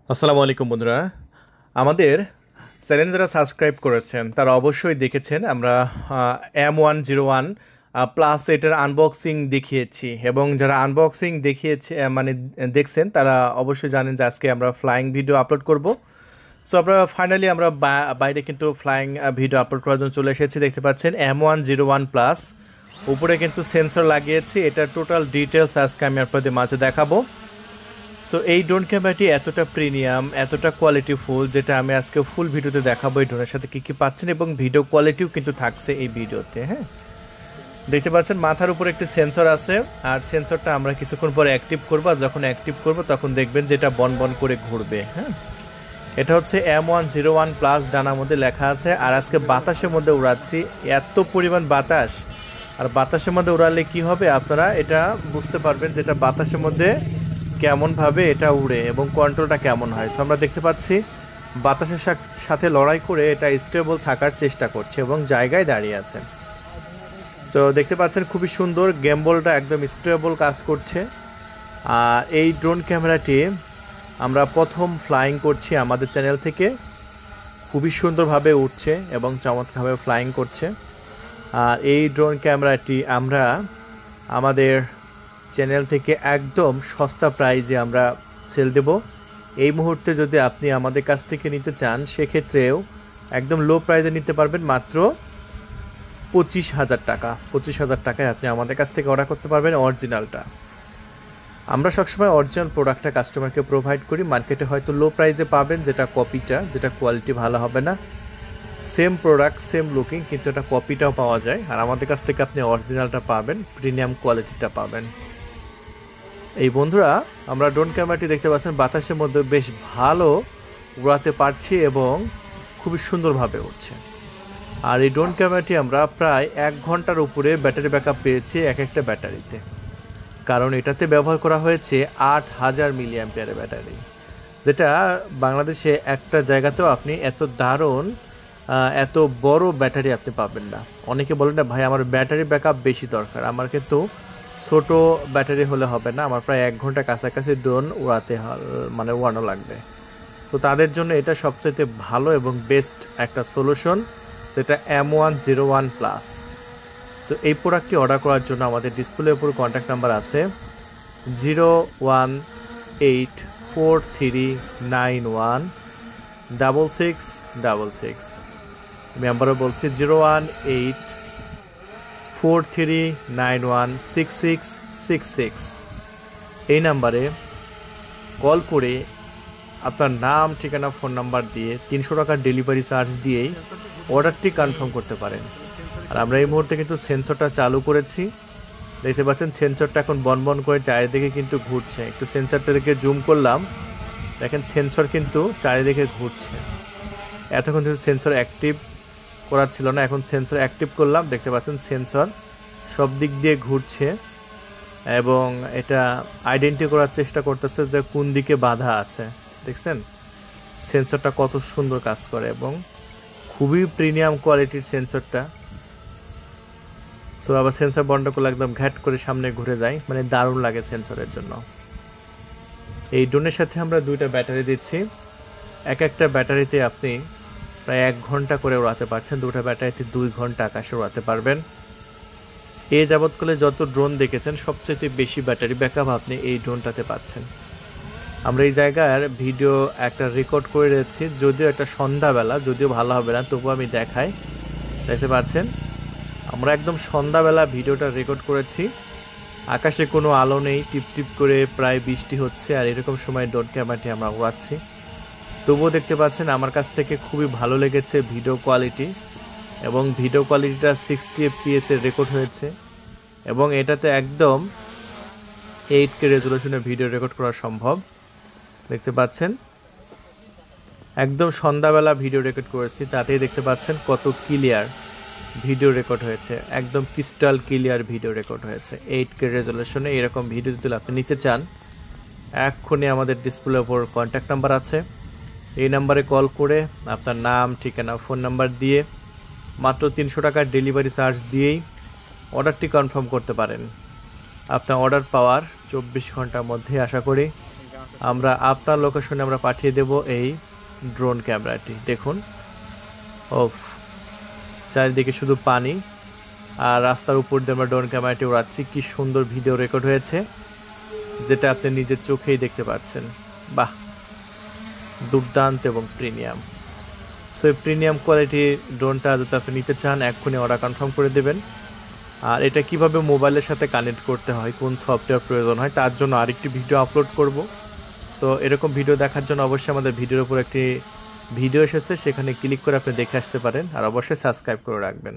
আসসালামু আলাইকুম বন্ধুরা। আমাদের চ্যানেল যারা সাবস্ক্রাইব করেছেন তারা অবশ্যই দেখেছেন আমরা M101 প্লাস এটার আনবক্সিং দেখিয়েছি, এবং যারা আনবক্সিং দেখিয়েছে মানে দেখছেন তারা অবশ্যই জানেন যে আজকে আমরা ফ্লাইং ভিডিও আপলোড করব। সো আমরা ফাইনালি আমরা বাইরে কিন্তু ফ্লাইং ভিডিও আপলোড করার জন্য চলে এসেছি। দেখতে পাচ্ছেন M101 প্লাস উপরে কিন্তু সেন্সর লাগিয়েছি। এটার টোটাল ডিটেলস আজকে আমি আপনাদের মাঝে দেখাবো। সো এই ড্রোন ক্যামেরাটি এতটা প্রিমিয়াম, এতটা কোয়ালিটিফুল, যেটা আমি আজকে ফুল ভিডিওতে দেখাবো এই ড্রোনের সাথে কী কী পাচ্ছেন, এবং ভিডিও কোয়ালিটিও কিন্তু থাকছে এই ভিডিওতে। হ্যাঁ, দেখতে পাচ্ছেন মাথার উপর একটি সেন্সর আছে, আর সেন্সরটা আমরা কিছুক্ষণ পরে অ্যাক্টিভ করবো। আর যখন অ্যাক্টিভ করবো তখন দেখবেন যেটা বন বন করে ঘুরবে। হ্যাঁ, এটা হচ্ছে M101 প্লাস, ডানার মধ্যে লেখা আছে। আর আজকে বাতাসের মধ্যে উড়াচ্ছি, এত পরিমাণ বাতাস। আর বাতাসের মধ্যে উড়ালে কি হবে আপনারা এটা বুঝতে পারবেন, যেটা বাতাসের মধ্যে কেমনভাবে এটা উড়ে এবং কন্ট্রোলটা কেমন হয়। সো আমরা দেখতে পাচ্ছি বাতাসের সাথে লড়াই করে এটা স্টেবল থাকার চেষ্টা করছে এবং জায়গায় দাঁড়িয়ে আছে। সো দেখতে পাচ্ছেন খুবই সুন্দর, গেমবলটা একদম স্টেবল কাজ করছে। আর এই ড্রোন ক্যামেরাটি আমরা প্রথম ফ্লাইং করছি আমাদের চ্যানেল থেকে। খুবই সুন্দরভাবে উঠছে এবং চমৎকারভাবে ফ্লাইং করছে। আর এই ড্রোন ক্যামেরাটি আমরা আমাদের চ্যানেল থেকে একদম সস্তা প্রাইজে আমরা সেল দেব। এই মুহূর্তে যদি আপনি আমাদের কাছ থেকে নিতে চান সেক্ষেত্রেও একদম লো প্রাইজে নিতে পারবেন, মাত্র 25,000 টাকা। 25,000 টাকায় আপনি আমাদের কাছ থেকে অর্ডার করতে পারবেন অরিজিনালটা। আমরা সবসময় অরিজিনাল প্রোডাক্টটা কাস্টমারকে প্রোভাইড করি। মার্কেটে হয়তো লো প্রাইজে পাবেন যেটা কপিটা, যেটা কোয়ালিটি ভালো হবে না। সেম প্রোডাক্ট সেম লুকিং, কিন্তু এটা কপিটাও পাওয়া যায়। আর আমাদের কাছ থেকে আপনি অরিজিনালটা পাবেন, প্রিমিয়াম কোয়ালিটিটা পাবেন। এই বন্ধুরা, আমরা ড্রোন ক্যামেরাটি দেখতে পাচ্ছেন বাতাসের মধ্যে বেশ ভালো উড়াতে পারছি এবং খুবই সুন্দরভাবে উঠছে। আর এই ড্রোন ক্যামেরাটি আমরা প্রায় 1 ঘন্টার উপরে ব্যাটারি ব্যাকআপ পেয়েছি এক একটা ব্যাটারিতে, কারণ এটাতে ব্যবহার করা হয়েছে 8000 মিলিঅ্যাম্পিয়ারের ব্যাটারি, যেটা বাংলাদেশে একটা জায়গাতেও আপনি এত দারুণ এত বড় ব্যাটারি আপনি পাবেন না। অনেকে বলেন না ভাই আমার ব্যাটারি ব্যাকআপ বেশি দরকার, আমার কিন্তু ছোট ব্যাটারি হলে হবে না, আমার প্রায় 1 ঘন্টা কাছাকাছি ড্রোন উড়ানো লাগবে। সো তাদের জন্য এটা সবচেয়ে ভালো এবং বেস্ট একটা সলিউশন, যেটা M101 প্লাস। সো এই প্রোডাক্টটি অর্ডার করার জন্য আমাদের ডিসপ্লের উপর কন্ট্যাক্ট নাম্বার আছে 01843916666। আমি আবারও বলছি 01843916666। এই নাম্বারে কল করে আপনার নাম, ঠিকানা, ফোন নাম্বার দিয়ে 300 টাকার ডেলিভারি চার্জ দিয়েই অর্ডারটি কনফার্ম করতে পারেন। আর আমরা এই মুহূর্তে কিন্তু সেন্সরটা চালু করেছি। দেখতে পাচ্ছেন সেন্সরটা এখন বনবন করে চারিদিকে কিন্তু ঘুরছে। একটু সেন্সরটা থেকে জুম করলাম, দেখেন সেন্সর কিন্তু চারিদিকে ঘুরছে। এতক্ষণ কিন্তু সেন্সর অ্যাক্টিভ করা ছিল না, এখন সেন্সর অ্যাক্টিভ করলাম। দেখতে পাচ্ছেন সেন্সর সব দিক দিয়ে ঘুরছে এবং এটা আইডেন্টিফাই করার চেষ্টা করতেছে যে কোন দিকে বাধা আছে। দেখছেন সেন্সরটা কত সুন্দর কাজ করে এবং খুবই প্রিমিয়াম কোয়ালিটির সেন্সরটা। সো আবার সেন্সর বন্ধ করলে একদম ঘ্যাট করে সামনে ঘুরে যায়, মানে দারুণ লাগে সেন্সরের জন্য। এই ড্রোনের সাথে আমরা 2টা ব্যাটারি দিচ্ছি। এক একটা ব্যাটারিতে আপনি প্রায় 1 ঘন্টা করে উড়াতে পারছেন। 2টা ব্যাটারিতে 2 ঘন্টা আকাশে উড়াতে পারবেন। এই যাবৎকালে যত ড্রোন দেখেছেন সবচেয়ে বেশি ব্যাটারি ব্যাকআপ আপনি এই ড্রোনটাতে পাচ্ছেন। আমরা এই জায়গার ভিডিও একটা রেকর্ড করে রেখেছি, যদিও একটা সন্ধ্যাবেলা, যদিও ভালো হবে না, তবুও আমি দেখাই। দেখতে পাচ্ছেন আমরা একদম সন্ধ্যাবেলা ভিডিওটা রেকর্ড করেছি। আকাশে কোনো আলো নেই, টিপ টিপ করে প্রায় বৃষ্টি হচ্ছে, আর এরকম সময় ড্রোন ক্যামেরাটি আমরা উড়াচ্ছি। তবুও দেখতে পাচ্ছেন আমার কাছ থেকে খুবই ভালো লেগেছে ভিডিও কোয়ালিটি, এবং ভিডিও কোয়ালিটিটা 60 fps এর রেকর্ড হয়েছে, এবং এটাতে একদম 8K রেজুলেশনে ভিডিও রেকর্ড করা সম্ভব। দেখতে পাচ্ছেন একদম সন্ধ্যাবেলা ভিডিও রেকর্ড করেছি, তাতেই দেখতে পাচ্ছেন কত ক্লিয়ার ভিডিও রেকর্ড হয়েছে, একদম ক্রিস্টাল ক্লিয়ার ভিডিও রেকর্ড হয়েছে 8K রেজুলেশনে। এরকম ভিডিও যদি আপনি নিতে চান এক্ষুনি আমাদের ডিসপ্লের উপর কন্ট্যাক্ট নাম্বার আছে, এই নাম্বারে কল করে আপনার নাম, ঠিকানা, ফোন নাম্বার দিয়ে মাত্র 300 টাকার ডেলিভারি চার্জ দিয়েই অর্ডারটি কনফার্ম করতে পারেন। আপনার অর্ডার পাওয়ার 24 ঘন্টার মধ্যে আশা করি আমরা আপনার লোকেশনে আমরা পাঠিয়ে দেব এই ড্রোন ক্যামেরাটি। দেখুন, ও চারিদিকে শুধু পানি, আর রাস্তার উপর দিয়ে আমরা ড্রোন ক্যামেরাটি উড়াচ্ছি। কি সুন্দর ভিডিও রেকর্ড হয়েছে, যেটা আপনি নিজের চোখেই দেখতে পাচ্ছেন। বাহ, দুর্দান্ত এবং প্রিমিয়াম। সো এই প্রিমিয়াম কোয়ালিটি ড্রোনটা যদি আপনি নিতে চান, এক্ষুনি অর্ডার কনফার্ম করে দেবেন। আর এটা কিভাবে মোবাইলের সাথে কানেক্ট করতে হয়, কোন সফটওয়্যার প্রয়োজন হয়, তার জন্য আরেকটি ভিডিও আপলোড করব। সো এরকম ভিডিও দেখার জন্য অবশ্যই আমাদের ভিডিওর উপর একটি ভিডিও এসেছে, সেখানে ক্লিক করে আপনি দেখে আসতে পারেন। আর অবশ্যই সাবস্ক্রাইব করে রাখবেন।